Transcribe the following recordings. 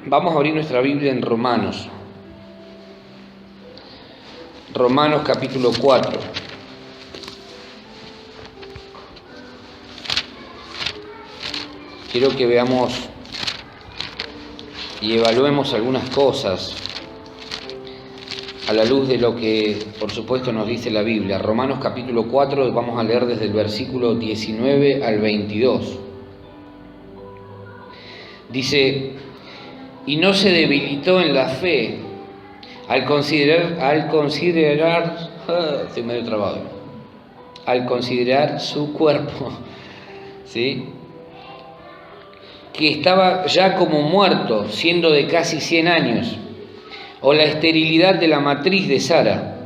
Vamos a abrir nuestra Biblia en Romanos. Romanos capítulo 4. Quiero que veamos y evaluemos algunas cosas a la luz de lo que, por supuesto, nos dice la Biblia. Romanos capítulo 4, vamos a leer desde el versículo 19 al 22. Dice: y no se debilitó en la fe al considerar su cuerpo, ¿sí?, que estaba ya como muerto, siendo de casi 100 años, o la esterilidad de la matriz de Sara.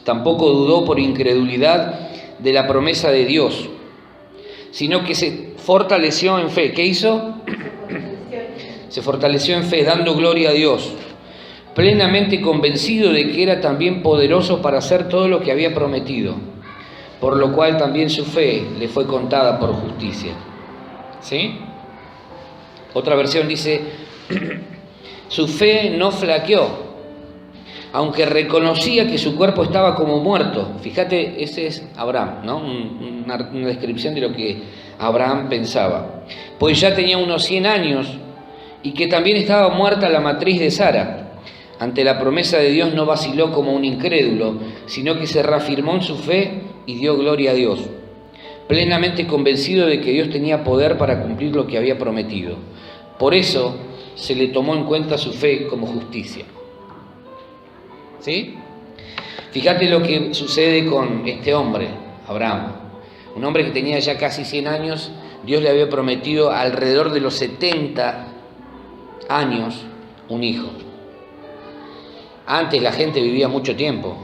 Tampoco dudó por incredulidad de la promesa de Dios, sino que se fortaleció en fe. ¿Qué hizo? Se fortaleció en fe, dando gloria a Dios, plenamente convencido de que era también poderoso para hacer todo lo que había prometido, por lo cual también su fe le fue contada por justicia. ¿Sí? Otra versión dice: su fe no flaqueó, aunque reconocía que su cuerpo estaba como muerto. Fíjate, ese es Abraham, ¿no? Una descripción de lo que Abraham pensaba. Pues ya tenía unos 100 años y que también estaba muerta la matriz de Sara. Ante la promesa de Dios no vaciló como un incrédulo, sino que se reafirmó en su fe y dio gloria a Dios, plenamente convencido de que Dios tenía poder para cumplir lo que había prometido. Por eso se le tomó en cuenta su fe como justicia. ¿Sí? Fíjate lo que sucede con este hombre, Abraham. Un hombre que tenía ya casi 100 años. Dios le había prometido alrededor de los 70 años un hijo. Antes la gente vivía mucho tiempo.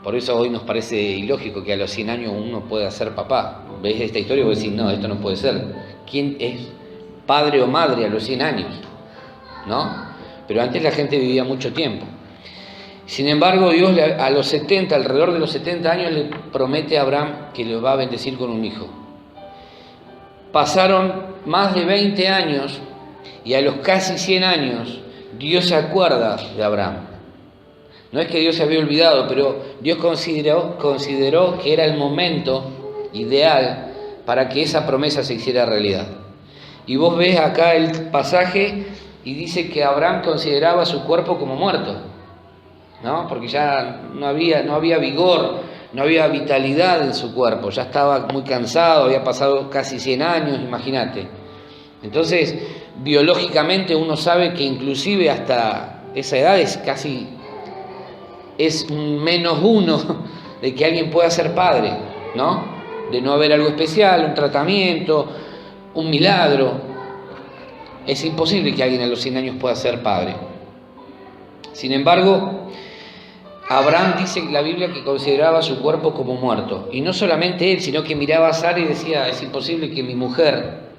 Por eso hoy nos parece ilógico que a los 100 años uno pueda ser papá. ¿Ves esta historia y vos decís, no, esto no puede ser? ¿Quién es padre o madre a los 100 años? ¿No? Pero antes la gente vivía mucho tiempo. Sin embargo, Dios a los 70, alrededor de los 70 años, le promete a Abraham que le va a bendecir con un hijo. Pasaron más de 20 años y a los casi 100 años Dios se acuerda de Abraham. No es que Dios se había olvidado, pero Dios consideró que era el momento ideal para que esa promesa se hiciera realidad. Y vos ves acá el pasaje y dice que Abraham consideraba su cuerpo como muerto, ¿no? Porque ya no había vigor, no había vitalidad en su cuerpo, ya estaba muy cansado, había pasado casi 100 años, imagínate. Entonces, biológicamente uno sabe que inclusive hasta esa edad es menos uno de que alguien pueda ser padre, ¿no? De no haber algo especial, un tratamiento, un milagro. Es imposible que alguien a los 100 años pueda ser padre. Sin embargo, Abraham dice en la Biblia que consideraba su cuerpo como muerto. Y no solamente él, sino que miraba a Sara y decía: es imposible que mi mujer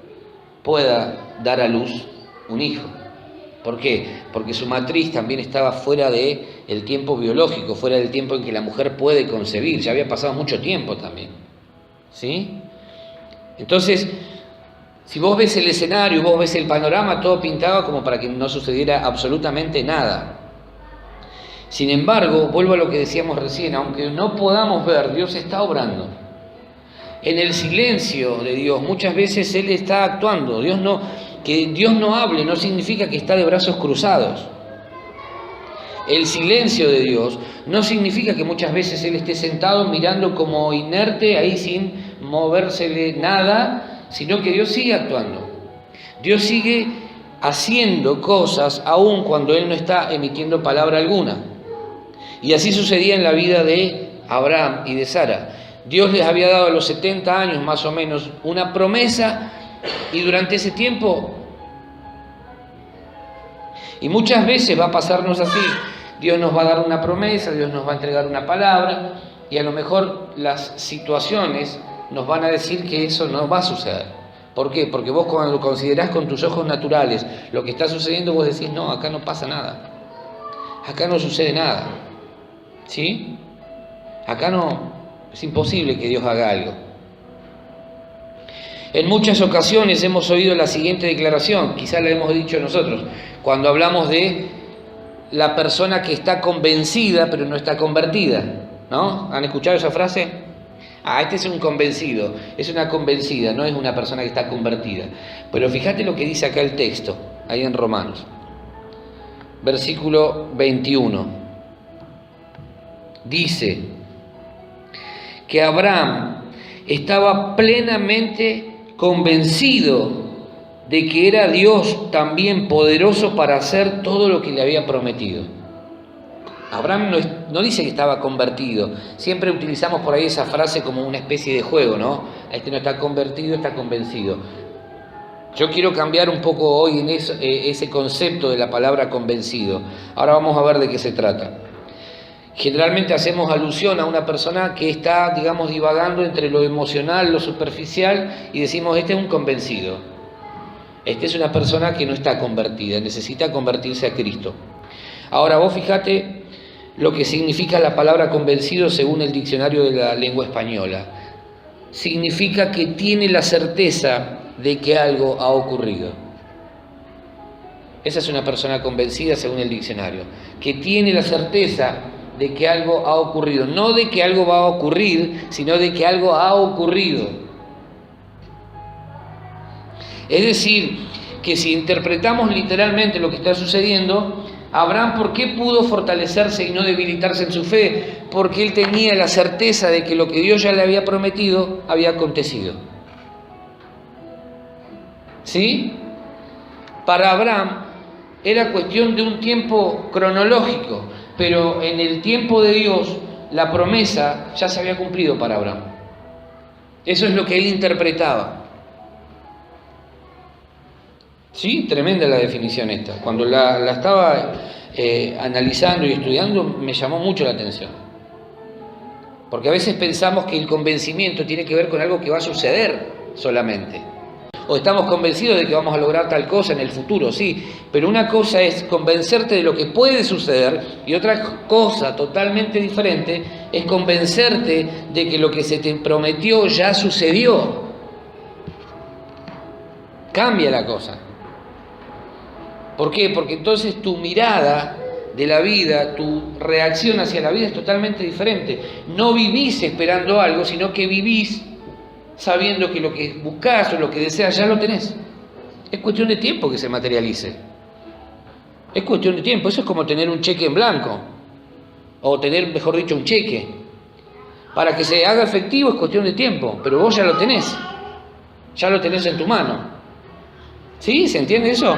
pueda dar a luz un hijo. ¿Por qué? Porque su matriz también estaba fuera del tiempo biológico, fuera del tiempo en que la mujer puede concebir. Ya había pasado mucho tiempo también. ¿Sí? Entonces, si vos ves el escenario, vos ves el panorama, todo pintaba como para que no sucediera absolutamente nada. Sin embargo, vuelvo a lo que decíamos recién, aunque no podamos ver, Dios está obrando. En el silencio de Dios, muchas veces Él está actuando. Que Dios no hable no significa que está de brazos cruzados. El silencio de Dios no significa que muchas veces Él esté sentado mirando como inerte ahí sin movérsele nada, sino que Dios sigue actuando. Dios sigue haciendo cosas aun cuando Él no está emitiendo palabra alguna. Y así sucedía en la vida de Abraham y de Sara. Dios les había dado a los 70 años más o menos una promesa, y durante ese tiempo, y muchas veces va a pasarnos así, Dios nos va a dar una promesa, Dios nos va a entregar una palabra, y a lo mejor las situaciones nos van a decir que eso no va a suceder. ¿Por qué? Porque vos, cuando lo considerás con tus ojos naturales lo que está sucediendo, vos decís: no, acá no pasa nada, acá no sucede nada. ¿Sí? Acá no, es imposible que Dios haga algo. En muchas ocasiones hemos oído la siguiente declaración, quizás la hemos dicho nosotros, cuando hablamos de la persona que está convencida pero no está convertida, ¿no? ¿Han escuchado esa frase? Este es un convencido, es una convencida, no es una persona que está convertida. Pero fíjate lo que dice acá el texto, ahí en Romanos, versículo 21. Dice que Abraham estaba plenamente convencido de que era Dios también poderoso para hacer todo lo que le había prometido. Abraham no dice que estaba convertido. Siempre utilizamos por ahí esa frase como una especie de juego, ¿no? Este no está convertido, está convencido. Yo quiero cambiar un poco hoy en ese concepto de la palabra convencido. Ahora vamos a ver de qué se trata. Generalmente hacemos alusión a una persona que está, digamos, divagando entre lo emocional, lo superficial, y decimos, este es un convencido. Esta es una persona que no está convertida, necesita convertirse a Cristo. Ahora vos fíjate lo que significa la palabra convencido según el diccionario de la lengua española. Significa que tiene la certeza de que algo ha ocurrido. Esa es una persona convencida según el diccionario, que tiene la certeza de que algo ha ocurrido, no de que algo va a ocurrir, sino de que algo ha ocurrido. Es decir, que si interpretamos literalmente lo que está sucediendo, Abraham, ¿por qué pudo fortalecerse y no debilitarse en su fe? Porque él tenía la certeza de que lo que Dios ya le había prometido había acontecido. ¿Sí? Para Abraham era cuestión de un tiempo cronológico, pero en el tiempo de Dios la promesa ya se había cumplido para Abraham. Eso es lo que él interpretaba. Sí, tremenda la definición esta. Cuando la estaba analizando y estudiando me llamó mucho la atención. Porque a veces pensamos que el convencimiento tiene que ver con algo que va a suceder solamente. O estamos convencidos de que vamos a lograr tal cosa en el futuro, sí, pero una cosa es convencerte de lo que puede suceder y otra cosa totalmente diferente es convencerte de que lo que se te prometió ya sucedió. Cambia la cosa. ¿Por qué? Porque entonces tu mirada de la vida, tu reacción hacia la vida es totalmente diferente. No vivís esperando algo, sino que vivís sabiendo que lo que buscás o lo que deseas ya lo tenés. Es cuestión de tiempo que se materialice. Es cuestión de tiempo. Eso es como tener un cheque en blanco. O tener, mejor dicho, un cheque. Para que se haga efectivo es cuestión de tiempo. Pero vos ya lo tenés. Ya lo tenés en tu mano. ¿Sí? ¿Se entiende eso?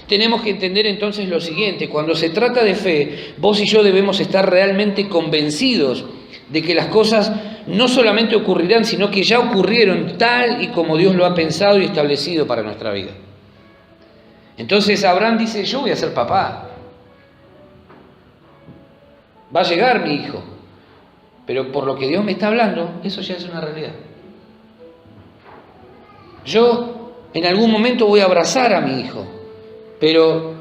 Tenemos que entender entonces lo siguiente. Cuando se trata de fe, vos y yo debemos estar realmente convencidos de que las cosas no solamente ocurrirán, sino que ya ocurrieron tal y como Dios lo ha pensado y establecido para nuestra vida. Entonces Abraham dice, yo voy a ser papá. Va a llegar mi hijo. Pero por lo que Dios me está hablando, eso ya es una realidad. Yo en algún momento voy a abrazar a mi hijo, pero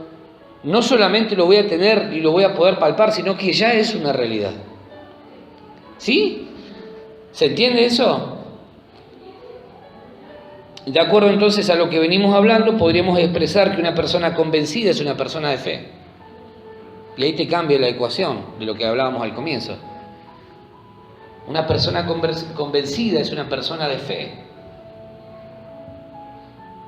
no solamente lo voy a tener y lo voy a poder palpar, sino que ya es una realidad. ¿Sí? ¿Se entiende eso? De acuerdo entonces a lo que venimos hablando, podríamos expresar que una persona convencida es una persona de fe. Y ahí te cambia la ecuación de lo que hablábamos al comienzo. Una persona convencida es una persona de fe.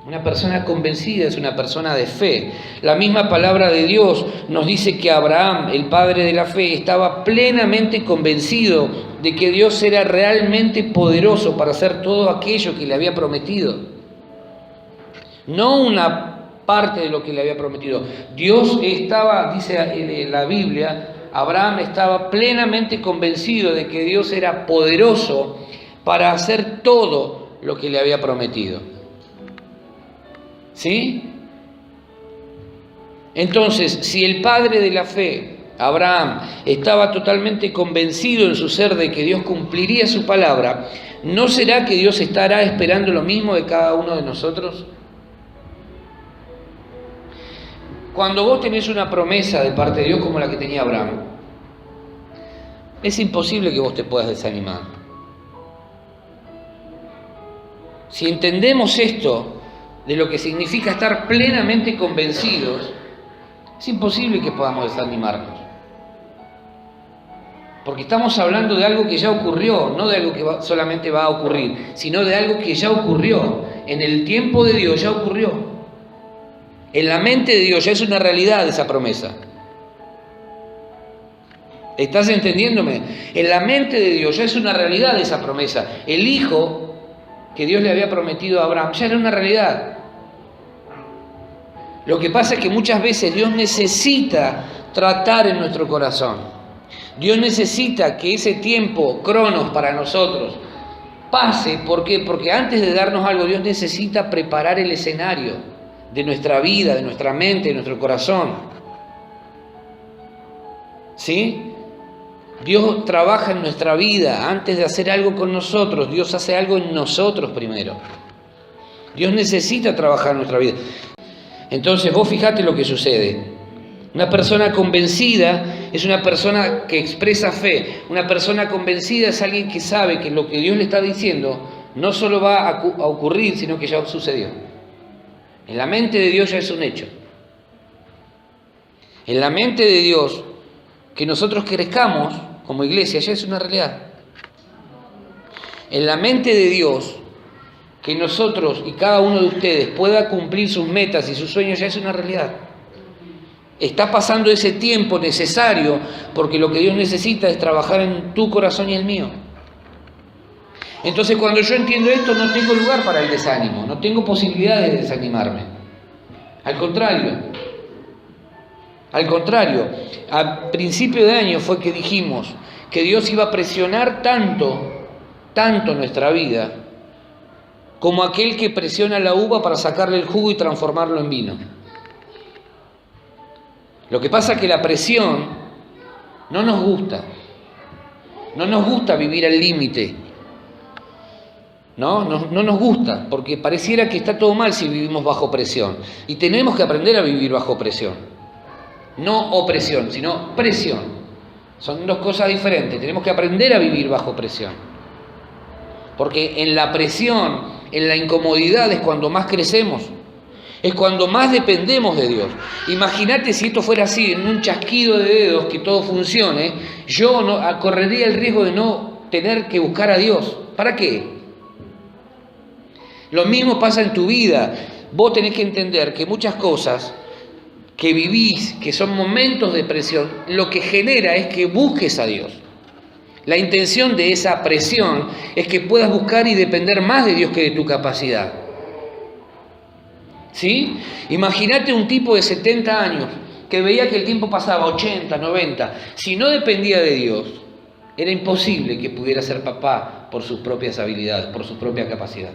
Una persona convencida es una persona de fe. La misma palabra de Dios nos dice que Abraham, el padre de la fe, estaba plenamente convencido de que Dios era realmente poderoso para hacer todo aquello que le había prometido. No una parte de lo que le había prometido. Dios estaba, dice en la Biblia, Abraham estaba plenamente convencido de que Dios era poderoso para hacer todo lo que le había prometido. ¿Sí? Entonces, si el padre de la fe, Abraham, estaba totalmente convencido en su ser de que Dios cumpliría su palabra, ¿no será que Dios estará esperando lo mismo de cada uno de nosotros? Cuando vos tenés una promesa de parte de Dios como la que tenía Abraham, es imposible que vos te puedas desanimar. Si entendemos esto, de lo que significa estar plenamente convencidos, es imposible que podamos desanimarnos. Porque estamos hablando de algo que ya ocurrió, no de algo que solamente va a ocurrir, sino de algo que ya ocurrió. En el tiempo de Dios ya ocurrió. En la mente de Dios ya es una realidad esa promesa. ¿Estás entendiéndome? En la mente de Dios ya es una realidad esa promesa. El hijo que Dios le había prometido a Abraham ya era una realidad. Lo que pasa es que muchas veces Dios necesita tratar en nuestro corazón. Dios necesita que ese tiempo, cronos para nosotros, pase. ¿Por qué? Porque antes de darnos algo, Dios necesita preparar el escenario de nuestra vida, de nuestra mente, de nuestro corazón. ¿Sí? Dios trabaja en nuestra vida. Antes de hacer algo con nosotros, Dios hace algo en nosotros primero. Dios necesita trabajar en nuestra vida. Entonces vos fijate lo que sucede. Una persona convencida es una persona que expresa fe. Una persona convencida es alguien que sabe que lo que Dios le está diciendo no solo va a ocurrir, sino que ya sucedió. En la mente de Dios ya es un hecho. En la mente de Dios, que nosotros crezcamos como iglesia ya es una realidad. En la mente de Dios, que nosotros y cada uno de ustedes pueda cumplir sus metas y sus sueños ya es una realidad. Está pasando ese tiempo necesario porque lo que Dios necesita es trabajar en tu corazón y el mío. Entonces cuando yo entiendo esto no tengo lugar para el desánimo, no tengo posibilidad de desanimarme. Al contrario, a principio de año fue que dijimos que Dios iba a presionar tanto nuestra vida como aquel que presiona la uva para sacarle el jugo y transformarlo en vino. Lo que pasa es que la presión no nos gusta. No nos gusta vivir al límite. No nos gusta, porque pareciera que está todo mal si vivimos bajo presión. Y tenemos que aprender a vivir bajo presión. No opresión, sino presión. Son dos cosas diferentes. Tenemos que aprender a vivir bajo presión. Porque en la presión, en la incomodidad es cuando más crecemos. Es cuando más dependemos de Dios. Imagínate si esto fuera así, en un chasquido de dedos, que todo funcione, yo correría el riesgo de no tener que buscar a Dios. ¿Para qué? Lo mismo pasa en tu vida. Vos tenés que entender que muchas cosas que vivís, que son momentos de presión, lo que genera es que busques a Dios. La intención de esa presión es que puedas buscar y depender más de Dios que de tu capacidad. ¿Sí? Imagínate un tipo de 70 años que veía que el tiempo pasaba 80, 90. Si no dependía de Dios, era imposible que pudiera ser papá por sus propias habilidades, por su propia capacidad.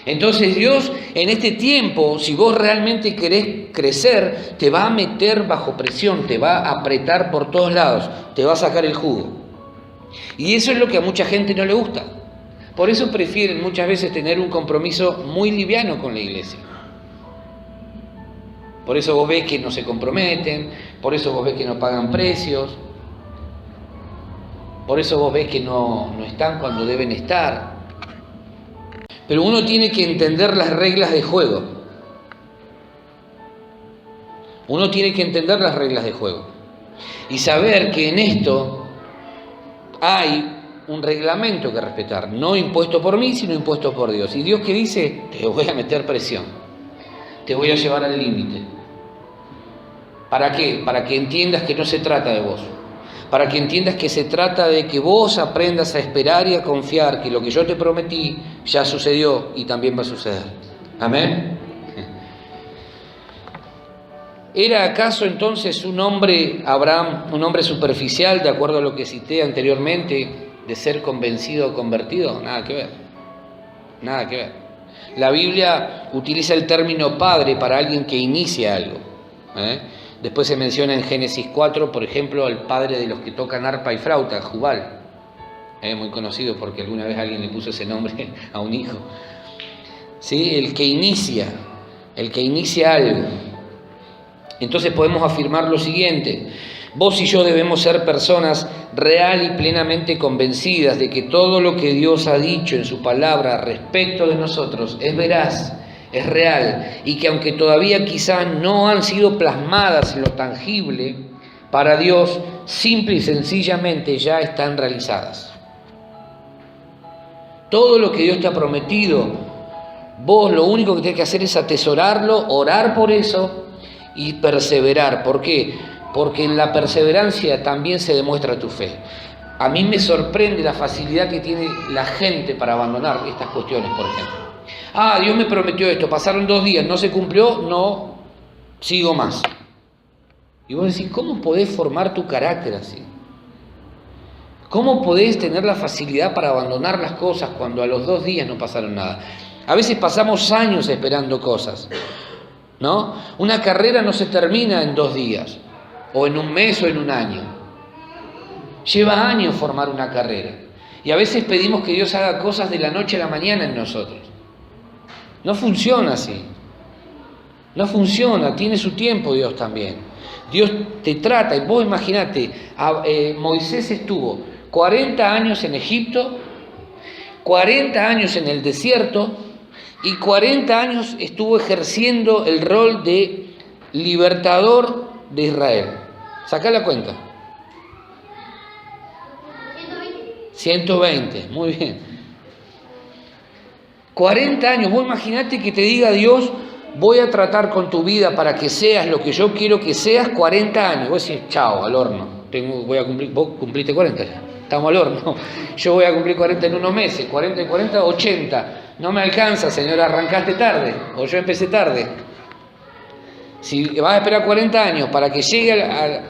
Entonces Dios en este tiempo, si vos realmente querés crecer, te va a meter bajo presión, te va a apretar por todos lados, te va a sacar el jugo. Y eso es lo que a mucha gente no le gusta. Por eso prefieren muchas veces tener un compromiso muy liviano con la iglesia. Por eso vos ves que no se comprometen, por eso vos ves que no pagan precios, por eso vos ves que no están cuando deben estar. Pero uno tiene que entender las reglas de juego. Uno tiene que entender las reglas de juego. Y saber que en esto hay un reglamento que respetar. No impuesto por mí, sino impuesto por Dios. Y Dios que dice, te voy a meter presión. Te voy a llevar al límite. ¿Para qué? Para que entiendas que no se trata de vos. Para que entiendas que se trata de que vos aprendas a esperar y a confiar que lo que yo te prometí ya sucedió y también va a suceder. ¿Amén? ¿Era acaso entonces un hombre, Abraham, un hombre superficial, de acuerdo a lo que cité anteriormente, de ser convencido o convertido? Nada que ver. Nada que ver. La Biblia utiliza el término padre para alguien que inicia algo. Después se menciona en Génesis 4, por ejemplo, al padre de los que tocan arpa y flauta, Jubal. Muy conocido porque alguna vez alguien le puso ese nombre a un hijo. ¿Sí? El que inicia algo. Entonces podemos afirmar lo siguiente: vos y yo debemos ser personas real y plenamente convencidas de que todo lo que Dios ha dicho en su palabra respecto de nosotros es veraz, es real, y que aunque todavía quizás no han sido plasmadas en lo tangible, para Dios simple y sencillamente ya están realizadas. Todo lo que Dios te ha prometido, vos lo único que tenés que hacer es atesorarlo, orar por eso y perseverar. ¿Por qué? Porque en la perseverancia también se demuestra tu fe. A mí me sorprende la facilidad que tiene la gente para abandonar estas cuestiones, por ejemplo. Dios me prometió esto, pasaron 2 días, no se cumplió, no sigo más. Y vos decís, ¿cómo podés formar tu carácter así? ¿Cómo podés tener la facilidad para abandonar las cosas cuando a los 2 días no pasaron nada? A veces pasamos años esperando cosas, ¿no? Una carrera no se termina en 2 días, o en 1 mes o en 1 año. Lleva años formar una carrera. Y a veces pedimos que Dios haga cosas de la noche a la mañana en nosotros. No funciona así. No funciona, tiene su tiempo Dios también. Dios te trata, y vos imaginate, Moisés estuvo 40 años en Egipto, 40 años en el desierto, y 40 años estuvo ejerciendo el rol de libertador de Israel. Sacá la cuenta. 120, muy bien. 40 años, vos imaginate que te diga Dios, voy a tratar con tu vida para que seas lo que yo quiero que seas 40 años. Vos decís, chao, al horno. Voy a cumplir, vos cumpliste 40 ya. Estamos al horno. Yo voy a cumplir 40 en unos meses. 40 y 40, 80. No me alcanza, Señor, arrancaste tarde. O yo empecé tarde. Si vas a esperar 40 años para que llegue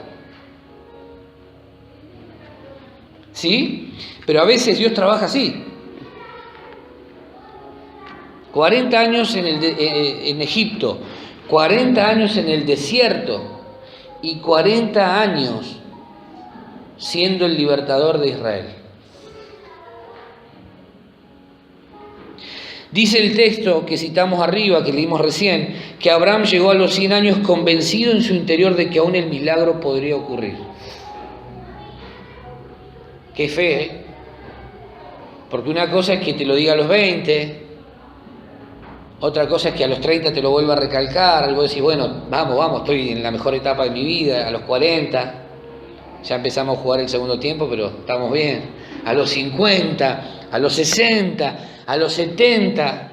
¿sí? Pero a veces Dios trabaja así. 40 años en Egipto, 40 años en el desierto y 40 años siendo el libertador de Israel. Dice el texto que citamos arriba, que leímos recién, que Abraham llegó a los 100 años convencido en su interior de que aún el milagro podría ocurrir. Qué fe, ¿eh? Porque una cosa es que te lo diga a los 20, otra cosa es que a los 30 te lo vuelva a recalcar, algo decir, bueno, vamos, estoy en la mejor etapa de mi vida, a los 40, ya empezamos a jugar el segundo tiempo, pero estamos bien, a los 50, a los 60, a los 70,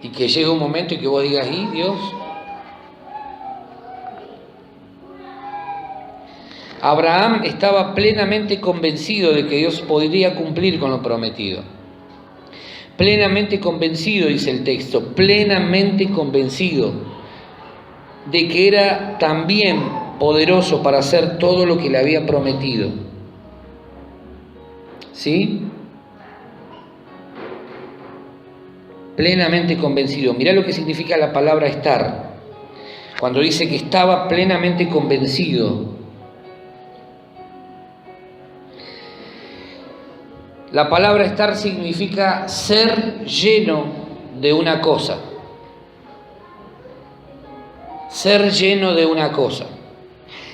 y que llegue un momento y que vos digas, ¿y Dios? Abraham estaba plenamente convencido de que Dios podría cumplir con lo prometido. Plenamente convencido, dice el texto, plenamente convencido de que era también poderoso para hacer todo lo que le había prometido. ¿Sí? Plenamente convencido. Mirá lo que significa la palabra estar. Cuando dice que estaba plenamente convencido. La palabra estar significa ser lleno de una cosa. Ser lleno de una cosa.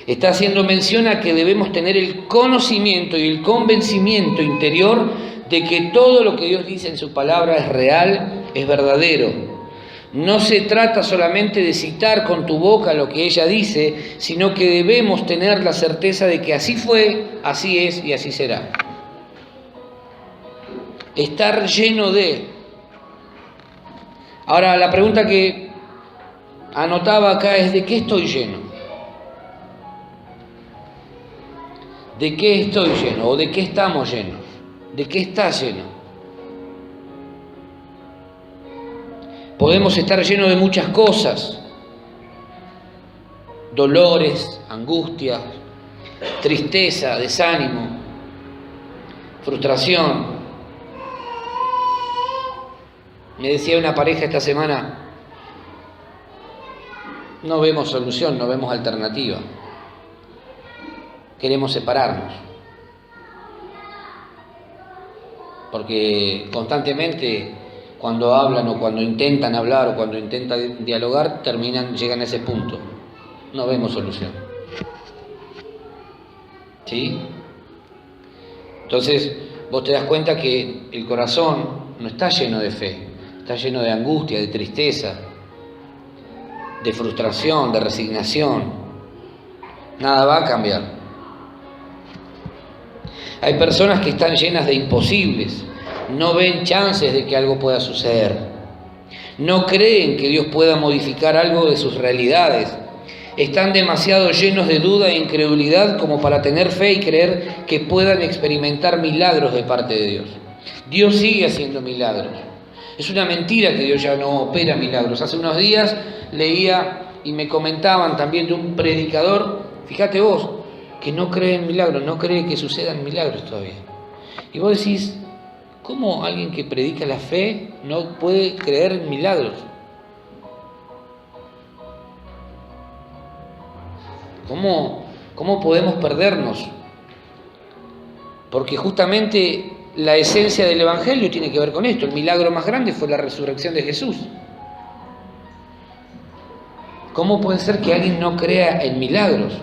Está haciendo mención a que debemos tener el conocimiento y el convencimiento interior de que todo lo que Dios dice en su palabra es real, es verdadero. No se trata solamente de citar con tu boca lo que ella dice, sino que debemos tener la certeza de que así fue, así es y así será. Estar lleno de. Ahora, la pregunta que anotaba acá es: ¿de qué estoy lleno? ¿De qué estoy lleno? ¿O de qué estamos llenos? ¿De qué estás lleno? Podemos estar llenos de muchas cosas: dolores, angustias, tristeza, desánimo, frustración. Me decía una pareja esta semana: no vemos solución, no vemos alternativa. Queremos separarnos. Porque constantemente cuando hablan o cuando intentan hablar o cuando intentan dialogar, llegan a ese punto. No vemos solución. ¿Sí? Entonces, vos te das cuenta que el corazón no está lleno de fe, está lleno de angustia, de tristeza, de frustración, de resignación. Nada va a cambiar. Hay personas que están llenas de imposibles, no ven chances de que algo pueda suceder, no creen que Dios pueda modificar algo de sus realidades, están demasiado llenos de duda e incredulidad como para tener fe y creer que puedan experimentar milagros de parte de Dios. Dios sigue haciendo milagros. Es una mentira que Dios ya no opera milagros. Hace unos días leía y me comentaban también de un predicador, fíjate vos, que no cree en milagros, no cree que sucedan milagros todavía. Y vos decís, ¿cómo alguien que predica la fe no puede creer en milagros? ¿Cómo podemos perdernos? Porque justamente la esencia del Evangelio tiene que ver con esto. El milagro más grande fue la resurrección de Jesús. ¿Cómo puede ser que alguien no crea en milagros?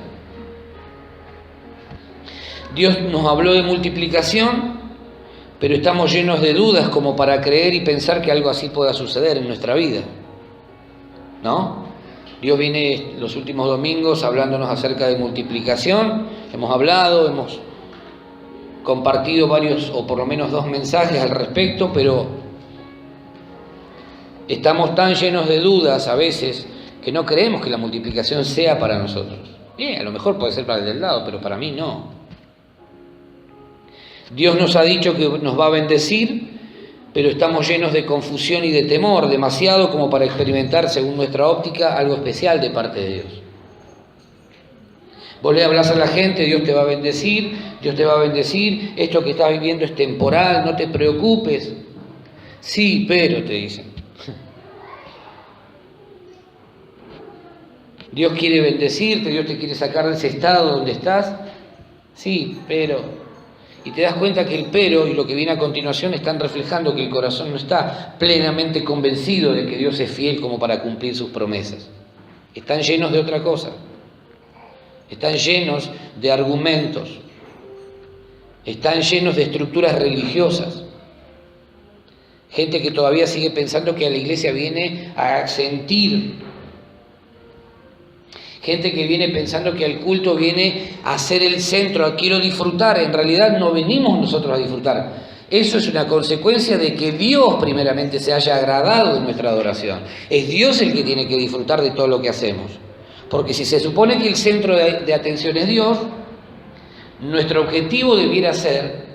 Dios nos habló de multiplicación, pero estamos llenos de dudas como para creer y pensar que algo así pueda suceder en nuestra vida, ¿no? Dios viene los últimos domingos hablándonos acerca de multiplicación. Hemos hablado, hemos compartido varios o por lo menos 2 mensajes al respecto, pero estamos tan llenos de dudas a veces que no creemos que la multiplicación sea para nosotros. Bien, a lo mejor puede ser para el del lado, pero para mí no. Dios nos ha dicho que nos va a bendecir, pero estamos llenos de confusión y de temor, demasiado como para experimentar, según nuestra óptica, algo especial de parte de Dios. Vos le hablás a la gente, Dios te va a bendecir, Dios te va a bendecir, esto que estás viviendo es temporal, no te preocupes. Sí, pero te dicen. Dios quiere bendecirte, Dios te quiere sacar de ese estado donde estás. Sí, pero... Y te das cuenta que el pero y lo que viene a continuación están reflejando que el corazón no está plenamente convencido de que Dios es fiel como para cumplir sus promesas. Están llenos de otra cosa. Están llenos de argumentos. Están llenos de estructuras religiosas. Gente que todavía sigue pensando que a la iglesia viene a sentir. Gente que viene pensando que el culto viene a ser el centro, quiero disfrutar. En realidad no venimos nosotros a disfrutar. Eso es una consecuencia de que Dios primeramente se haya agradado de nuestra adoración. Es Dios el que tiene que disfrutar de todo lo que hacemos. Porque si se supone que el centro de atención es Dios, nuestro objetivo debiera ser: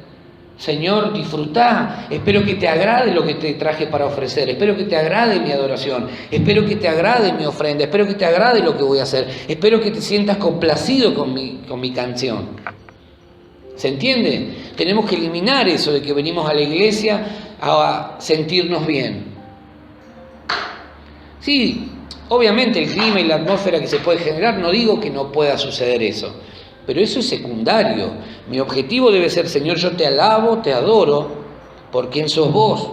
Señor, disfrutá, espero que te agrade lo que te traje para ofrecer, espero que te agrade mi adoración, espero que te agrade mi ofrenda, espero que te agrade lo que voy a hacer, espero que te sientas complacido con mi canción. ¿Se entiende? Tenemos que eliminar eso de que venimos a la iglesia a sentirnos bien. Sí, obviamente el clima y la atmósfera que se puede generar, no digo que no pueda suceder eso. Pero eso es secundario. Mi objetivo debe ser: Señor, yo te alabo, te adoro, por quien sos vos.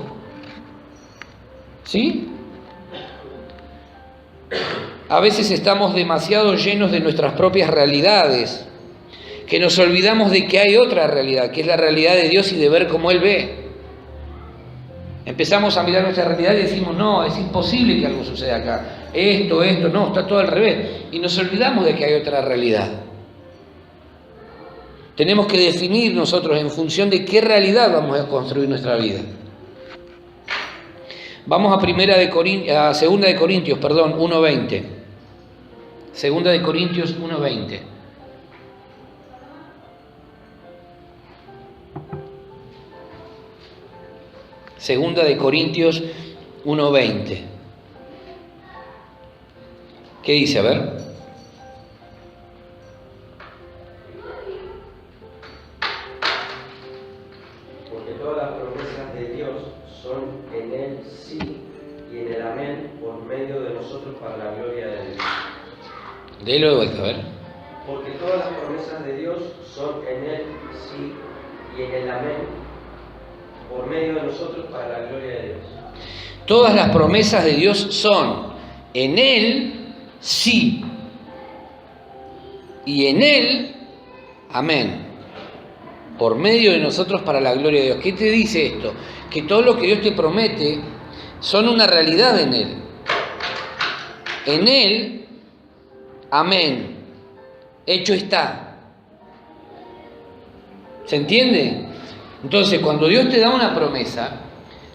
¿Sí? A veces estamos demasiado llenos de nuestras propias realidades, que nos olvidamos de que hay otra realidad, que es la realidad de Dios y de ver cómo Él ve. Empezamos a mirar nuestra realidad y decimos: no, es imposible que algo suceda acá. Esto, no, está todo al revés. Y nos olvidamos de que hay otra realidad. Tenemos que definir nosotros en función de qué realidad vamos a construir nuestra vida. Vamos a 2 de Corintios 1:20. 2 de Corintios 1:20. Segunda de Corintios 1:20. ¿Qué dice? A ver. Léelo de vuelta, a ver. Porque todas las promesas de Dios son en Él sí y en el amén, por medio de nosotros para la gloria de Dios. Todas las promesas de Dios son en Él sí y en Él amén. Por medio de nosotros para la gloria de Dios. ¿Qué te dice esto? Que todo lo que Dios te promete son una realidad en Él. En Él, amén. Hecho está. ¿Se entiende? Entonces, cuando Dios te da una promesa,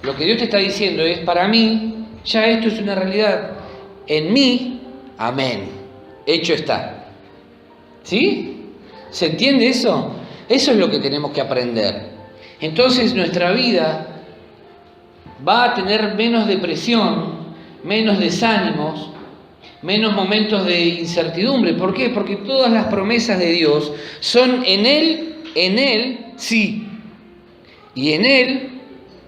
lo que Dios te está diciendo es, para mí, ya esto es una realidad. En mí, amén. Hecho está. ¿Sí? ¿Se entiende eso? Eso es lo que tenemos que aprender. Entonces, nuestra vida va a tener menos depresión, menos desánimos, menos momentos de incertidumbre. ¿Por qué? Porque todas las promesas de Dios son en Él, sí. Y en Él,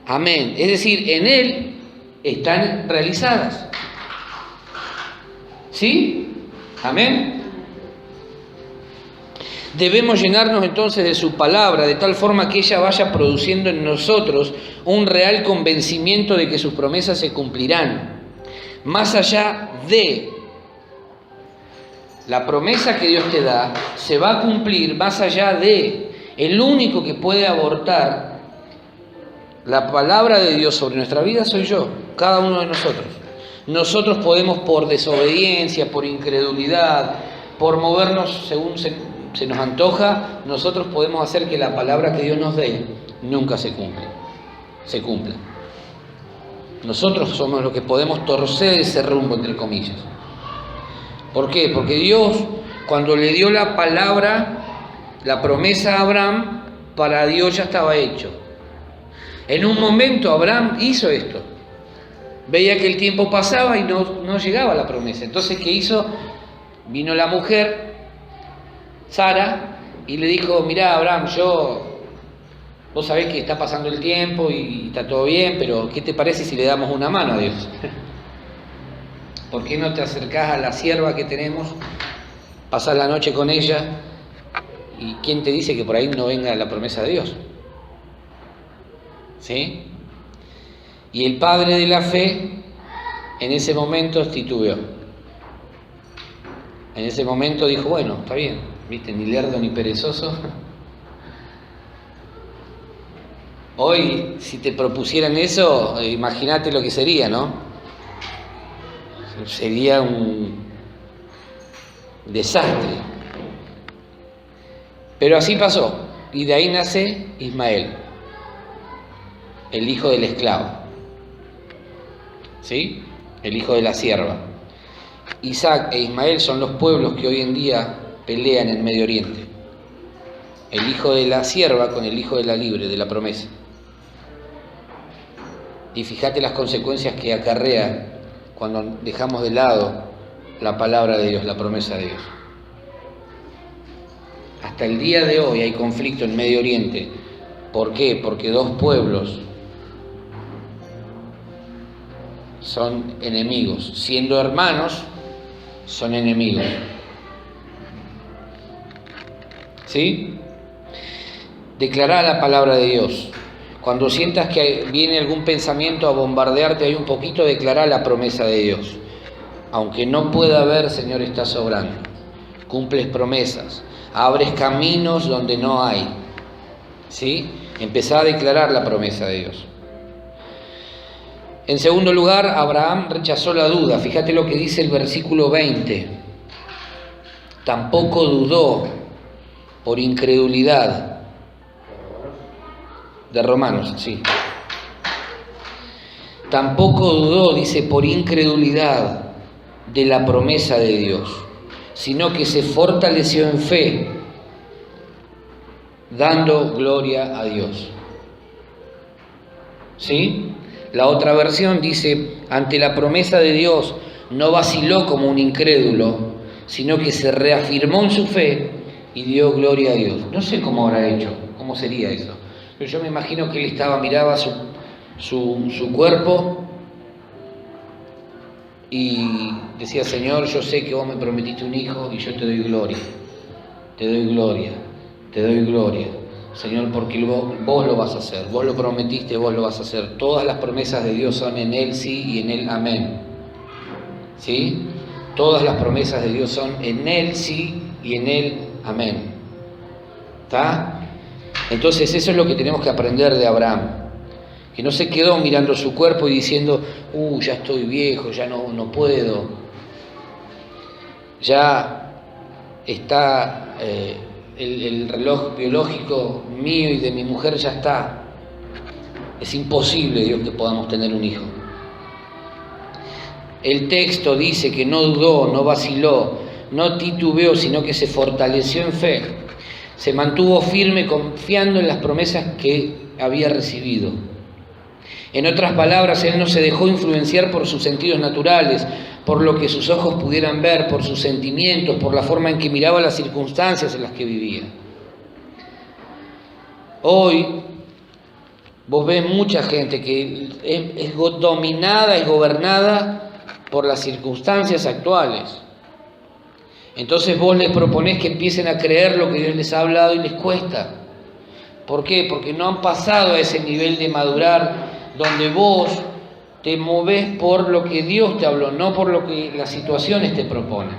amén. Es decir, en Él están realizadas. ¿Sí? Amén. Debemos llenarnos entonces de su palabra, de tal forma que ella vaya produciendo en nosotros un real convencimiento de que sus promesas se cumplirán. Más allá de la promesa que Dios te da, se va a cumplir más allá de. El único que puede abortar la palabra de Dios sobre nuestra vida soy yo, cada uno de nosotros. Nosotros podemos, por desobediencia, por incredulidad, por movernos según se nos antoja, nosotros podemos hacer que la palabra que Dios nos dé nunca se cumpla. Nosotros somos los que podemos torcer ese rumbo, entre comillas. ¿Por qué? Porque Dios, cuando le dio la palabra, la promesa a Abraham, para Dios ya estaba hecho. En un momento Abraham hizo esto. Veía que el tiempo pasaba y no llegaba la promesa. Entonces, ¿qué hizo? Vino la mujer, Sara, y le dijo, mirá, Abraham, vos sabés que está pasando el tiempo y está todo bien, pero ¿qué te parece si le damos una mano a Dios? ¿Por qué no te acercás a la sierva que tenemos, pasás la noche con ella? ¿Y quién te dice que por ahí no venga la promesa de Dios? ¿Sí? Y el padre de la fe en ese momento titubeó. En ese momento dijo, bueno, está bien, ¿viste? Ni lerdo ni perezoso. Hoy, si te propusieran eso, imagínate lo que sería, ¿no? Sería un desastre. Pero así pasó, y de ahí nace Ismael, el hijo del esclavo, ¿sí? El hijo de la sierva. Isaac e Ismael son los pueblos que hoy en día pelean en Medio Oriente. El hijo de la sierva con el hijo de la libre, de la promesa. Y fíjate las consecuencias que acarrea cuando dejamos de lado la palabra de Dios, la promesa de Dios. Hasta el día de hoy hay conflicto en Medio Oriente. ¿Por qué? Porque dos pueblos son enemigos. Siendo hermanos, son enemigos. ¿Sí? Declará la palabra de Dios. Cuando sientas que viene algún pensamiento a bombardearte, hay un poquito, declará la promesa de Dios. Aunque no pueda haber, Señor, estás sobrando. Cumples promesas. Abres caminos donde no hay. ¿Sí? Empezá a declarar la promesa de Dios. En segundo lugar, Abraham rechazó la duda. Fíjate lo que dice el versículo 20. Tampoco dudó por incredulidad. De Romanos, sí. Tampoco dudó, dice, por incredulidad de la promesa de Dios, sino que se fortaleció en fe, dando gloria a Dios. ¿Sí? La otra versión dice, ante la promesa de Dios no vaciló como un incrédulo, sino que se reafirmó en su fe y dio gloria a Dios. No sé cómo habrá hecho, cómo sería eso, pero yo me imagino que él miraba su cuerpo y decía, Señor, yo sé que vos me prometiste un hijo y yo te doy gloria, te doy gloria, te doy gloria. Señor, porque vos lo vas a hacer, vos lo prometiste, vos lo vas a hacer. Todas las promesas de Dios son en Él sí y en Él amén. ¿Sí? Todas las promesas de Dios son en Él sí y en Él amén. ¿Está? Entonces eso es lo que tenemos que aprender de Abraham, que no se quedó mirando su cuerpo y diciendo, ya estoy viejo, ya no puedo, ya está el reloj biológico mío y de mi mujer ya está. Es imposible, Dios, que podamos tener un hijo. El texto dice que no dudó, no vaciló, no titubeó, sino que se fortaleció en fe. Se mantuvo firme confiando en las promesas que había recibido. En otras palabras, él no se dejó influenciar por sus sentidos naturales, por lo que sus ojos pudieran ver, por sus sentimientos, por la forma en que miraba las circunstancias en las que vivía. Hoy vos ves mucha gente que es dominada y gobernada por las circunstancias actuales. Entonces vos les proponés que empiecen a creer lo que Dios les ha hablado y les cuesta. ¿Por qué? Porque no han pasado a ese nivel de madurar donde vos te movés por lo que Dios te habló, no por lo que las situaciones te proponen.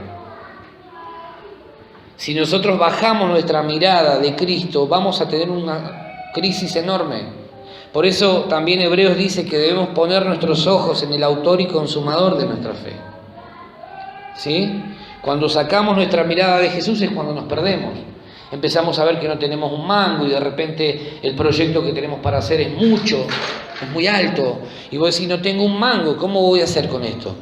Si nosotros bajamos nuestra mirada de Cristo, vamos a tener una crisis enorme. Por eso también Hebreos dice que debemos poner nuestros ojos en el autor y consumador de nuestra fe. ¿Sí? Cuando sacamos nuestra mirada de Jesús es cuando nos perdemos. Empezamos a ver que no tenemos un mango y de repente el proyecto que tenemos para hacer es mucho, es muy alto. Y vos decís, no tengo un mango, ¿cómo voy a hacer con esto?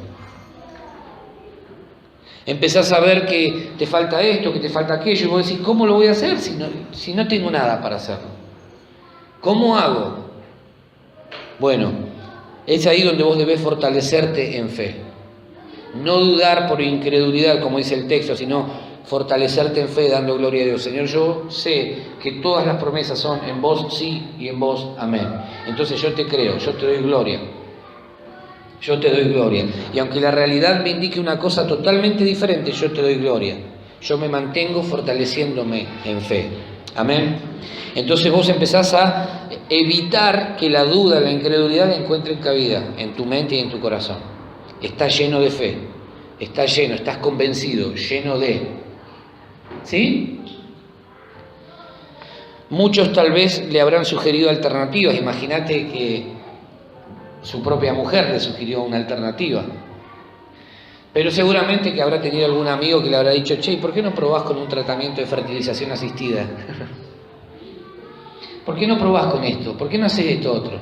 Empezás a ver que te falta esto, que te falta aquello, y vos decís, ¿cómo lo voy a hacer si no tengo nada para hacerlo? ¿Cómo hago? Bueno, es ahí donde vos debés fortalecerte en fe. No dudar por incredulidad, como dice el texto, sino fortalecerte en fe dando gloria a Dios. Señor, yo sé que todas las promesas son en vos sí y en vos amén. Entonces yo te creo, yo te doy gloria. Yo te doy gloria. Y aunque la realidad me indique una cosa totalmente diferente, yo te doy gloria. Yo me mantengo fortaleciéndome en fe. Amén. Entonces vos empezás a evitar que la duda, la incredulidad encuentren cabida en tu mente y en tu corazón. Estás lleno de fe, estás convencido, lleno de... ¿Sí? Muchos tal vez le habrán sugerido alternativas. Imagínate que su propia mujer le sugirió una alternativa. Pero seguramente que habrá tenido algún amigo que le habrá dicho, che, ¿por qué no probás con un tratamiento de fertilización asistida? ¿Por qué no probás con esto? ¿Por qué no haces esto otro?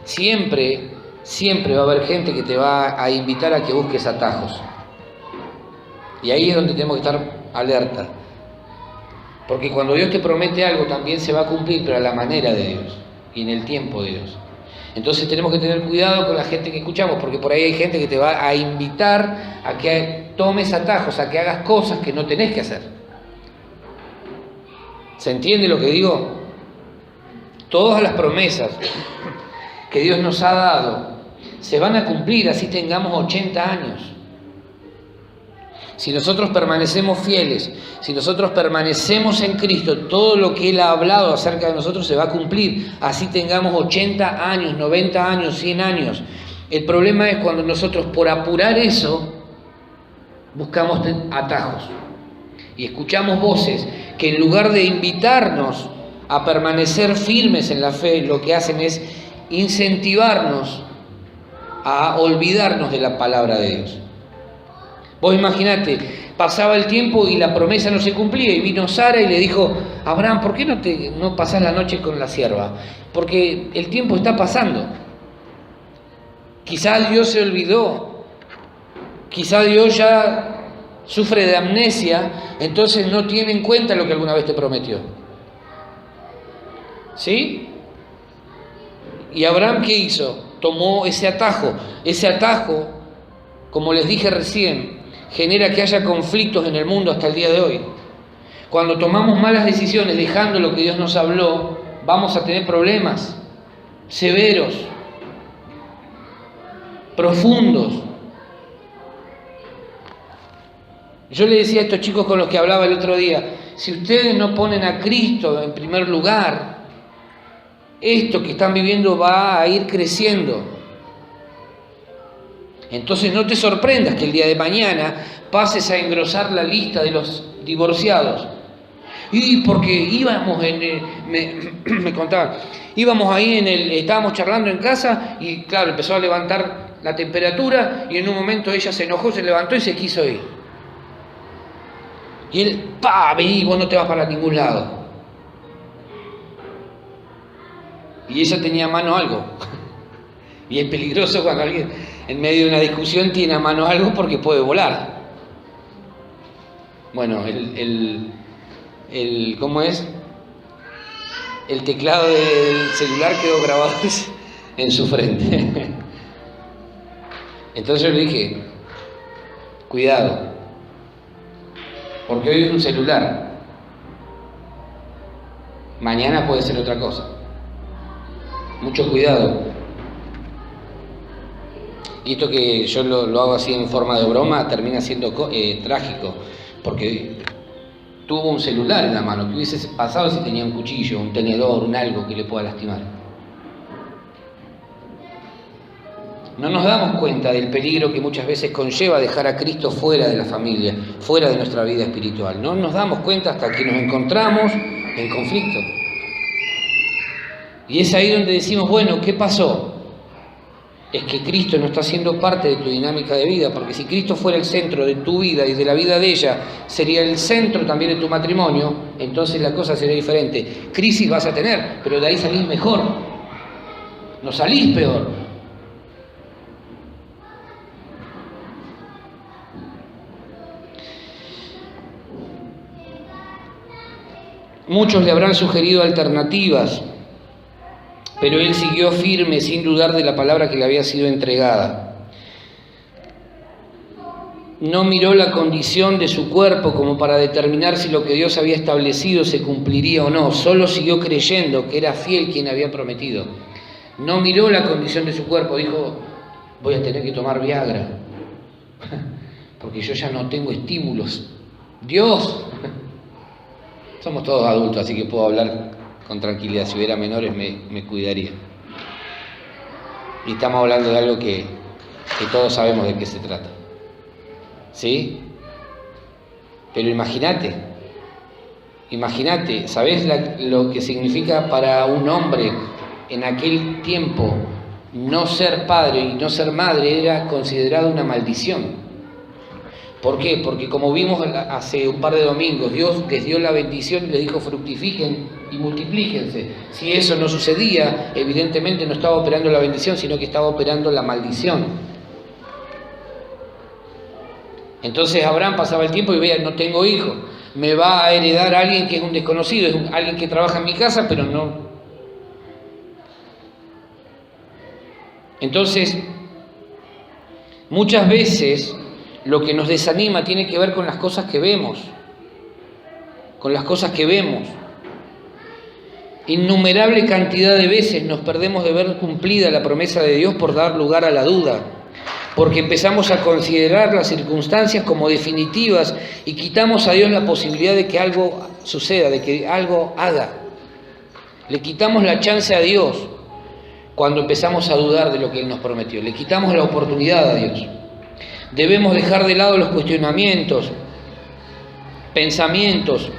Siempre va a haber gente que te va a invitar a que busques atajos. Y ahí es donde tenemos que estar alerta. Porque cuando Dios te promete algo también se va a cumplir, pero a la manera de Dios y en el tiempo de Dios. Entonces tenemos que tener cuidado con la gente que escuchamos, porque por ahí hay gente que te va a invitar a que tomes atajos, a que hagas cosas que no tenés que hacer. ¿Se entiende lo que digo? Todas las promesas que Dios nos ha dado se van a cumplir así tengamos 80 años. Si nosotros permanecemos fieles, si nosotros permanecemos en Cristo, todo lo que Él ha hablado acerca de nosotros se va a cumplir. Así tengamos 80 años, 90 años, 100 años. El problema es cuando nosotros, por apurar eso, buscamos atajos. Y escuchamos voces que en lugar de invitarnos a permanecer firmes en la fe, lo que hacen es incentivarnos a olvidarnos de la palabra de Dios. Vos imaginate, pasaba el tiempo y la promesa no se cumplía y vino Sara y le dijo, Abraham, ¿por qué no pasás la noche con la sierva? Porque el tiempo está pasando. Quizá Dios se olvidó, quizá Dios ya sufre de amnesia, entonces no tiene en cuenta lo que alguna vez te prometió. ¿Sí? ¿Y Abraham qué hizo? Tomó ese atajo. Ese atajo, como les dije recién, genera que haya conflictos en el mundo hasta el día de hoy. Cuando tomamos malas decisiones dejando lo que Dios nos habló, vamos a tener problemas severos, profundos. Yo le decía a estos chicos con los que hablaba el otro día, si ustedes no ponen a Cristo en primer lugar, esto que están viviendo va a ir creciendo. Entonces no te sorprendas que el día de mañana pases a engrosar la lista de los divorciados. Y porque íbamos me contaban, íbamos ahí estábamos charlando en casa y claro, empezó a levantar la temperatura y en un momento ella se enojó, se levantó y se quiso ir. Y él, vení, vos no te vas para ningún lado. Y ella tenía a mano algo. Y es peligroso cuando alguien en medio de una discusión tiene a mano algo porque puede volar. Bueno, ¿cómo es? El teclado del celular quedó grabado en su frente. Entonces yo le dije, cuidado, porque hoy es un celular, mañana puede ser otra cosa. Mucho cuidado. Y esto que yo lo hago así en forma de broma termina siendo trágico, porque tuvo un celular en la mano. ¿Qué hubiese pasado si tenía un cuchillo, un tenedor, un algo que le pueda lastimar? No nos damos cuenta del peligro que muchas veces conlleva dejar a Cristo fuera de la familia, fuera de nuestra vida espiritual. No nos damos cuenta hasta que nos encontramos en conflicto. Y es ahí donde decimos, bueno, ¿qué pasó? Es que Cristo no está siendo parte de tu dinámica de vida, porque si Cristo fuera el centro de tu vida y de la vida de ella, sería el centro también de tu matrimonio, entonces la cosa sería diferente. Crisis vas a tener, pero de ahí salís mejor, no salís peor. Muchos le habrán sugerido alternativas, pero él siguió firme sin dudar de la palabra que le había sido entregada. No miró la condición de su cuerpo como para determinar si lo que Dios había establecido se cumpliría o no. Solo siguió creyendo que era fiel quien había prometido. No miró la condición de su cuerpo. Dijo, voy a tener que tomar Viagra, porque yo ya no tengo estímulos. Dios, somos todos adultos, así que puedo hablar con tranquilidad. Si hubiera menores me cuidaría. Y estamos hablando de algo que todos sabemos de qué se trata. ¿Sí? Pero imagínate, ¿sabés lo que significa para un hombre en aquel tiempo no ser padre y no ser madre? Era considerado una maldición. ¿Por qué? Porque como vimos hace un par de domingos, Dios les dio la bendición y les dijo fructifiquen y multiplíquense. Si eso no sucedía, evidentemente no estaba operando la bendición, sino que estaba operando la maldición. Entonces Abraham pasaba el tiempo y veía, no tengo hijo, me va a heredar alguien que es un desconocido, es alguien que trabaja en mi casa, pero no. Entonces, muchas veces lo que nos desanima tiene que ver con las cosas que vemos, Innumerable cantidad de veces nos perdemos de ver cumplida la promesa de Dios por dar lugar a la duda, porque empezamos a considerar las circunstancias como definitivas y quitamos a Dios la posibilidad de que algo suceda, de que algo haga. Le quitamos la chance a Dios cuando empezamos a dudar de lo que Él nos prometió. Le quitamos la oportunidad a Dios. Debemos dejar de lado los cuestionamientos, pensamientos,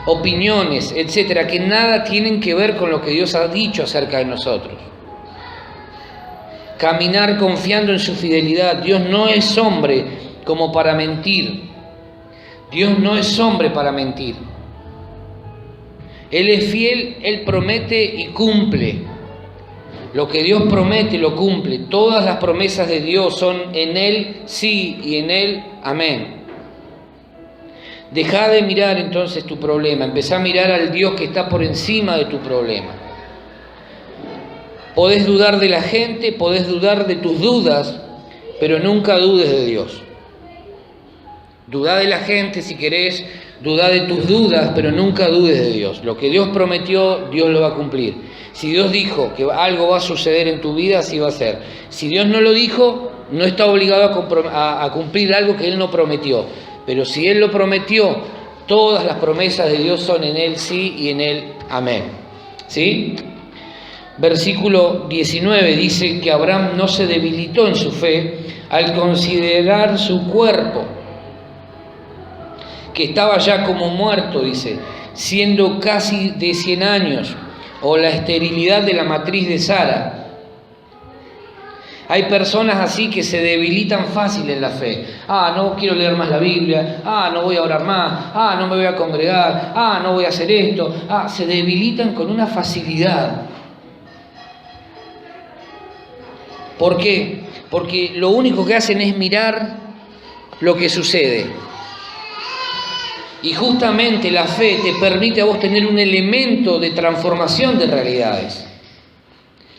opiniones, etcétera, que nada tienen que ver con lo que Dios ha dicho acerca de nosotros. Caminar confiando en su fidelidad. Dios no es hombre como para mentir. Dios no es hombre para mentir. Él es fiel, Él promete y cumple. Lo que Dios promete lo cumple. Todas las promesas de Dios son en Él sí y en Él amén. Deja de mirar entonces tu problema, empezá a mirar al Dios que está por encima de tu problema. Podés dudar de la gente, podés dudar de tus dudas, pero nunca dudes de Dios. Dudá de la gente si querés, dudá de tus dudas, pero nunca dudes de Dios. Lo que Dios prometió, Dios lo va a cumplir. Si Dios dijo que algo va a suceder en tu vida, así va a ser. Si Dios no lo dijo, no está obligado a cumplir algo que Él no prometió. Pero si Él lo prometió, todas las promesas de Dios son en Él sí y en Él amén. ¿Sí? Versículo 19 dice que Abraham no se debilitó en su fe al considerar su cuerpo, que estaba ya como muerto, dice, siendo casi de 100 años, o la esterilidad de la matriz de Sara. Hay personas así que se debilitan fácil en la fe. No quiero leer más la Biblia. No voy a orar más. No me voy a congregar. No voy a hacer esto. Se debilitan con una facilidad. ¿Por qué? Porque lo único que hacen es mirar lo que sucede. Y justamente la fe te permite a vos tener un elemento de transformación de realidades.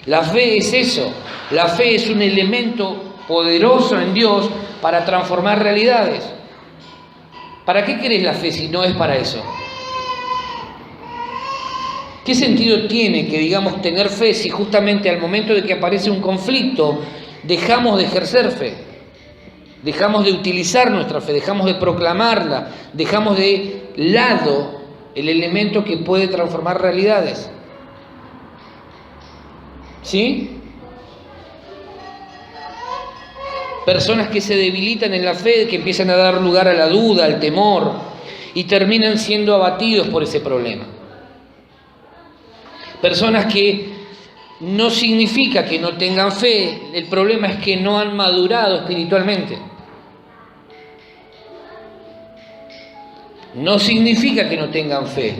La fe es eso. La fe es un elemento poderoso en Dios para transformar realidades. ¿Para qué querés la fe si no es para eso? ¿Qué sentido tiene que digamos tener fe si justamente al momento de que aparece un conflicto dejamos de ejercer fe? Dejamos de utilizar nuestra fe, dejamos de proclamarla, dejamos de lado el elemento que puede transformar realidades. ¿Sí? Personas que se debilitan en la fe, que empiezan a dar lugar a la duda, al temor, y terminan siendo abatidos por ese problema. Personas que no significa que no tengan fe, el problema es que no han madurado espiritualmente. No significa que no tengan fe.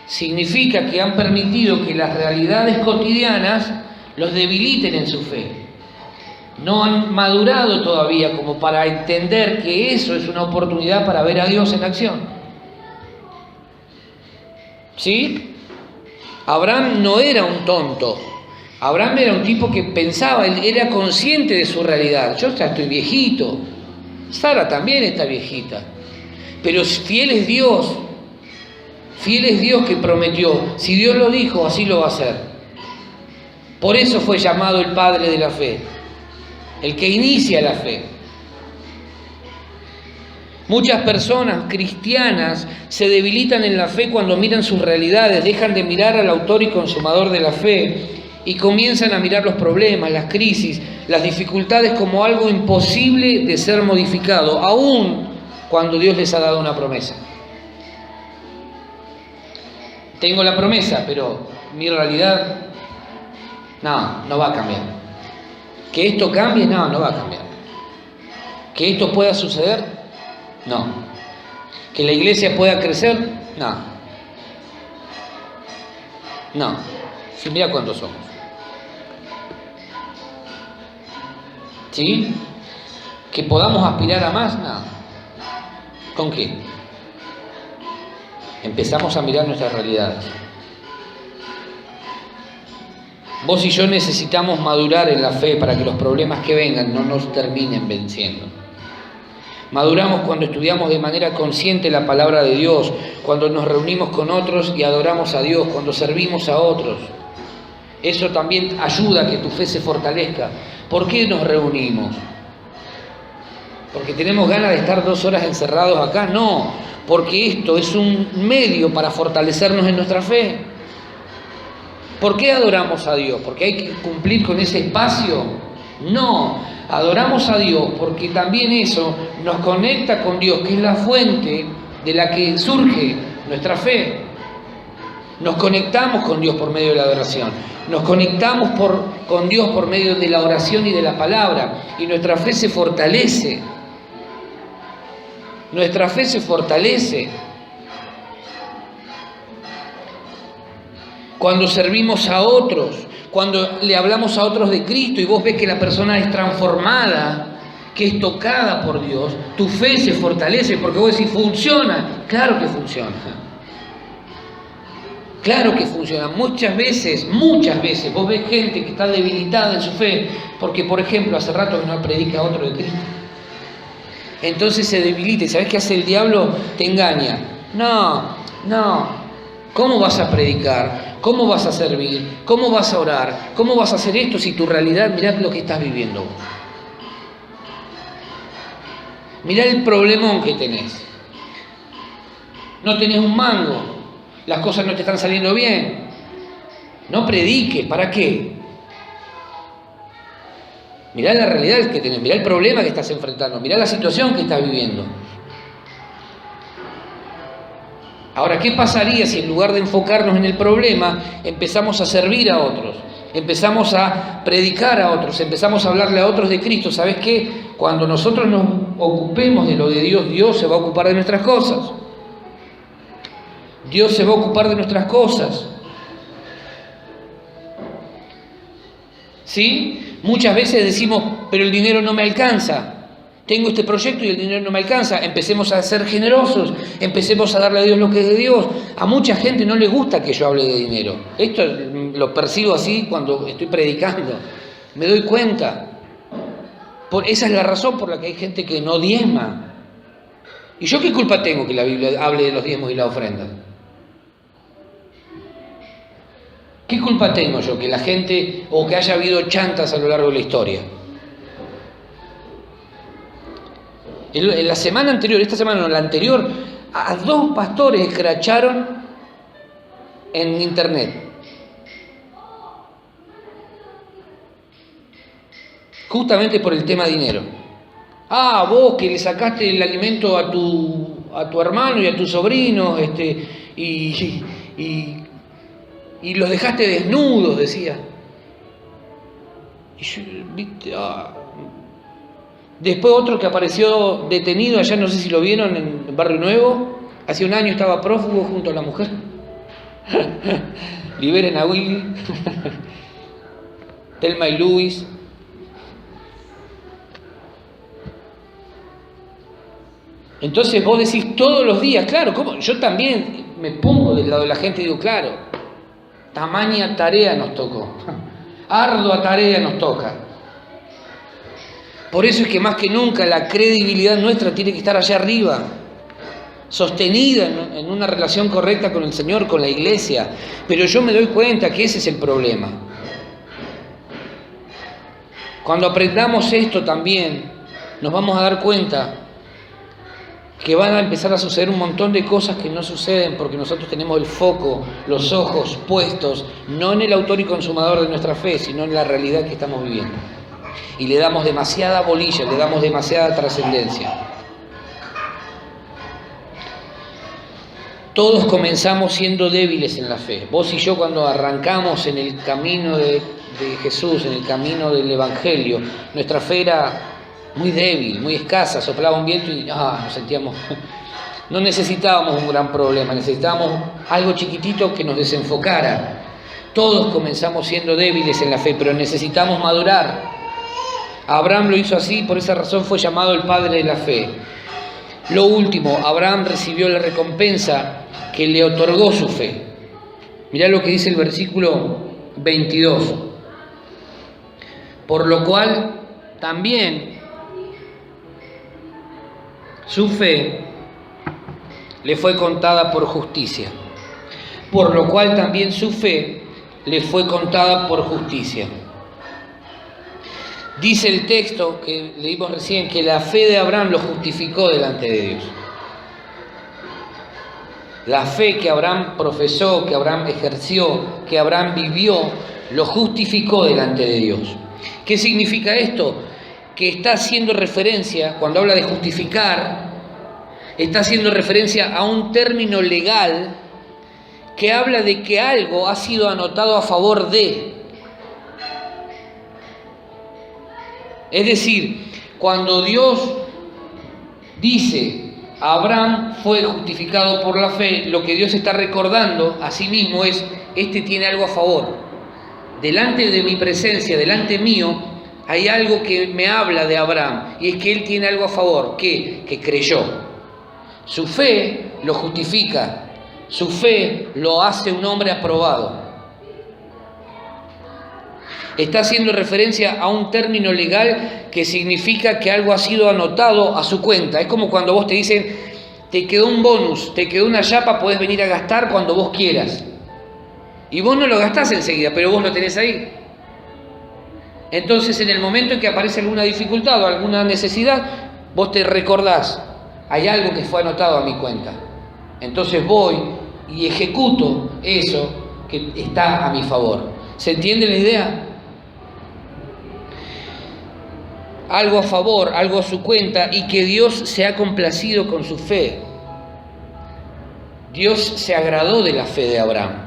Significa que han permitido que las realidades cotidianas los debiliten en su fe. No han madurado todavía como para entender que eso es una oportunidad para ver a Dios en acción. ¿Sí? Abraham no era un tonto. Abraham era un tipo que pensaba, él era consciente de su realidad. Yo ya estoy viejito. Sara también está viejita. Pero fiel es Dios. Fiel es Dios que prometió. Si Dios lo dijo, así lo va a hacer. Por eso fue llamado el padre de la fe. El que inicia la fe. Muchas personas cristianas se debilitan en la fe cuando miran sus realidades, dejan de mirar al autor y consumador de la fe y comienzan a mirar los problemas, las crisis, las dificultades como algo imposible de ser modificado, aun cuando Dios les ha dado una promesa. Tengo la promesa, pero mi realidad no va a cambiar. ¿Que esto cambie? No va a cambiar. ¿Que esto pueda suceder? No. ¿Que la iglesia pueda crecer? No. Si mira cuántos somos. ¿Sí? ¿Que podamos aspirar a más? No. ¿Con qué? Empezamos a mirar nuestras realidades. Vos y yo necesitamos madurar en la fe para que los problemas que vengan no nos terminen venciendo. Maduramos cuando estudiamos de manera consciente la palabra de Dios, cuando nos reunimos con otros y adoramos a Dios, cuando servimos a otros. Eso también ayuda a que tu fe se fortalezca. ¿Por qué nos reunimos? ¿Porque tenemos ganas de estar 2 horas encerrados acá? No, porque esto es un medio para fortalecernos en nuestra fe. ¿Por qué adoramos a Dios? ¿Porque hay que cumplir con ese espacio? No, adoramos a Dios porque también eso nos conecta con Dios, que es la fuente de la que surge nuestra fe. Nos conectamos con Dios por medio de la adoración. Nos conectamos con Dios por medio de la oración y de la palabra. Y nuestra fe se fortalece. Nuestra fe se fortalece. Cuando servimos a otros, cuando le hablamos a otros de Cristo y vos ves que la persona es transformada, que es tocada por Dios, tu fe se fortalece porque vos decís, ¿funciona? Claro que funciona. Claro que funciona. Muchas veces, vos ves gente que está debilitada en su fe porque, por ejemplo, hace rato que no predica otro de Cristo. Entonces se debilita. ¿Y sabés qué hace el diablo? Te engaña. No. ¿Cómo vas a predicar? ¿Cómo vas a servir? ¿Cómo vas a orar? ¿Cómo vas a hacer esto si tu realidad, mirá lo que estás viviendo vos? Mirá el problemón que tenés. No tenés un mango. Las cosas no te están saliendo bien. No prediques. ¿Para qué? Mirá la realidad que tenés. Mirá el problema que estás enfrentando. Mirá la situación que estás viviendo. Ahora, ¿qué pasaría si en lugar de enfocarnos en el problema, empezamos a servir a otros? Empezamos a predicar a otros, empezamos a hablarle a otros de Cristo. ¿Sabes qué? Cuando nosotros nos ocupemos de lo de Dios, Dios se va a ocupar de nuestras cosas. Dios se va a ocupar de nuestras cosas. ¿Sí? Muchas veces decimos, pero el dinero no me alcanza. Tengo este proyecto y el dinero no me alcanza. Empecemos a ser generosos, empecemos a darle a Dios lo que es de Dios. A mucha gente no le gusta que yo hable de dinero. Esto lo percibo así cuando estoy predicando. Me doy cuenta. Esa es la razón por la que hay gente que no diezma. ¿Y yo qué culpa tengo que la Biblia hable de los diezmos y la ofrenda? ¿Qué culpa tengo yo que la gente, o que haya habido chantas a lo largo de la historia? En la semana anterior, esta semana no, la anterior, a 2 pastores escracharon en internet. Justamente por el tema dinero. Ah, vos que le sacaste el alimento a tu hermano y a tu sobrino, y los dejaste desnudos, decía. Y yo, ¿viste? Después otro que apareció detenido allá, no sé si lo vieron, en Barrio Nuevo. Hace un año estaba prófugo junto a la mujer. Liberen a Willy. Thelma y Luis. Entonces vos decís todos los días, claro, ¿cómo? Yo también me pongo del lado de la gente y digo, claro, tamaña tarea nos tocó. Ardua tarea nos toca. Por eso es que más que nunca la credibilidad nuestra tiene que estar allá arriba, sostenida en una relación correcta con el Señor, con la iglesia. Pero yo me doy cuenta que ese es el problema. Cuando aprendamos esto también, nos vamos a dar cuenta que van a empezar a suceder un montón de cosas que no suceden porque nosotros tenemos el foco, los ojos puestos, no en el autor y consumador de nuestra fe, sino en la realidad que estamos viviendo. Y le damos demasiada bolilla, le damos demasiada trascendencia. Todos comenzamos siendo débiles en la fe. Vos y yo cuando arrancamos en el camino de Jesús, en el camino del Evangelio, nuestra fe era muy débil, muy escasa, soplaba un viento y nos sentíamos... No necesitábamos un gran problema, necesitábamos algo chiquitito que nos desenfocara. Todos comenzamos siendo débiles en la fe, pero necesitamos madurar. Abraham lo hizo así, por esa razón fue llamado el padre de la fe. Lo último, Abraham recibió la recompensa que le otorgó su fe. Mirá lo que dice el versículo 22. Por lo cual también su fe le fue contada por justicia. Por lo cual también su fe le fue contada por justicia. Dice el texto que leímos recién que la fe de Abraham lo justificó delante de Dios. La fe que Abraham profesó, que Abraham ejerció, que Abraham vivió, lo justificó delante de Dios. ¿Qué significa esto? Que está haciendo referencia, cuando habla de justificar, está haciendo referencia a un término legal que habla de que algo ha sido anotado a favor de. Es decir, cuando Dios dice, Abraham fue justificado por la fe, lo que Dios está recordando a sí mismo es, este tiene algo a favor. Delante de mi presencia, delante mío, hay algo que me habla de Abraham, y es que él tiene algo a favor, que creyó. Su fe lo justifica, su fe lo hace un hombre aprobado. Está haciendo referencia a un término legal que significa que algo ha sido anotado a su cuenta. Es como cuando vos te dicen, te quedó un bonus, te quedó una yapa, podés venir a gastar cuando vos quieras. Y vos no lo gastás enseguida, pero vos lo tenés ahí. Entonces, en el momento en que aparece alguna dificultad o alguna necesidad, vos te recordás, hay algo que fue anotado a mi cuenta. Entonces voy y ejecuto eso que está a mi favor. ¿Se entiende la idea? Algo a favor, algo a su cuenta, y que Dios se ha complacido con su fe. Dios se agradó de la fe de Abraham.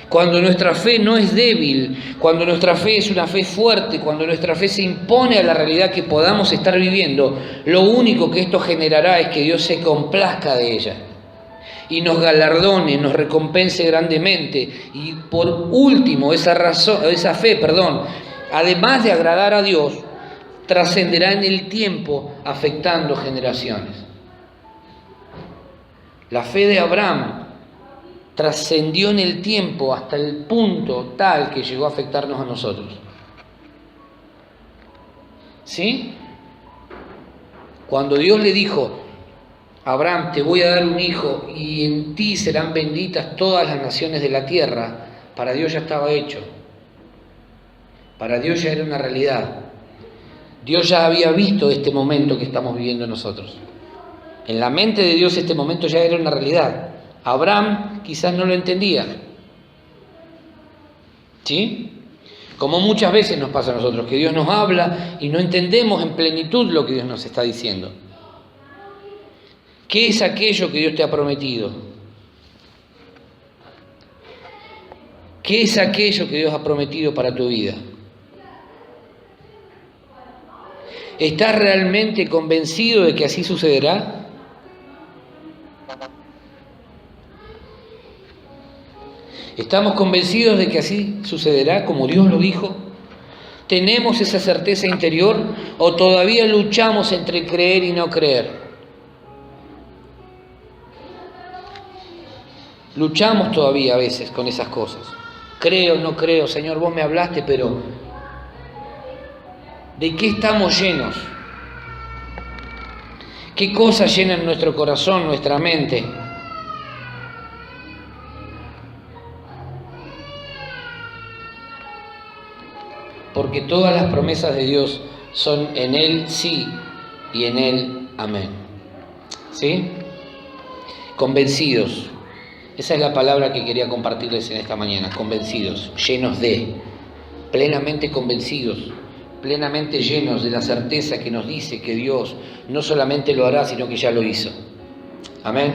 Cuando nuestra fe no es débil, cuando nuestra fe es una fe fuerte, cuando nuestra fe se impone a la realidad que podamos estar viviendo, lo único que esto generará es que Dios se complazca de ella y nos galardone, nos recompense grandemente. Y por último, esa fe, además de agradar a Dios, trascenderá en el tiempo afectando generaciones. La fe de Abraham trascendió en el tiempo hasta el punto tal que llegó a afectarnos a nosotros. ¿Sí? Cuando Dios le dijo: Abraham, te voy a dar un hijo y en ti serán benditas todas las naciones de la tierra, para Dios ya estaba hecho. Para Dios ya era una realidad. Dios ya había visto este momento que estamos viviendo nosotros. En la mente de Dios este momento ya era una realidad. Abraham quizás no lo entendía. ¿Sí? Como muchas veces nos pasa a nosotros, que Dios nos habla y no entendemos en plenitud lo que Dios nos está diciendo. ¿Qué es aquello que Dios te ha prometido? ¿Qué es aquello que Dios ha prometido para tu vida? ¿Estás realmente convencido de que así sucederá? ¿Estamos convencidos de que así sucederá como Dios lo dijo? ¿Tenemos esa certeza interior o todavía luchamos entre creer y no creer? Luchamos todavía a veces con esas cosas. Creo, no creo, Señor, vos me hablaste, pero ¿de qué estamos llenos? ¿Qué cosas llenan nuestro corazón, nuestra mente? Porque todas las promesas de Dios son en Él sí y en Él amén. ¿Sí? Convencidos. Esa es la palabra que quería compartirles en esta mañana. Convencidos, llenos de, plenamente convencidos, plenamente llenos de la certeza que nos dice que Dios no solamente lo hará, sino que ya lo hizo. Amén.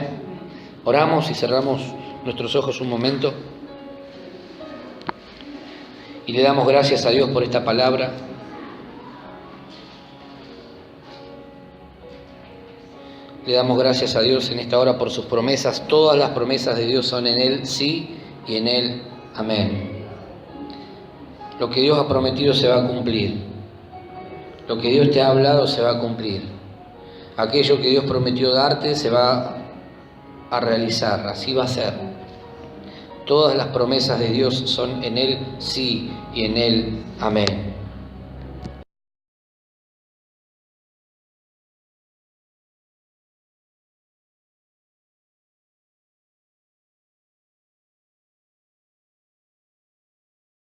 Oramos y cerramos nuestros ojos un momento. Y le damos gracias a Dios por esta palabra. Le damos gracias a Dios en esta hora por sus promesas. Todas las promesas de Dios son en Él sí y en Él amén. Lo que Dios ha prometido se va a cumplir. Lo que Dios te ha hablado se va a cumplir. Aquello que Dios prometió darte se va a realizar. Así va a ser. Todas las promesas de Dios son en Él sí y en Él amén.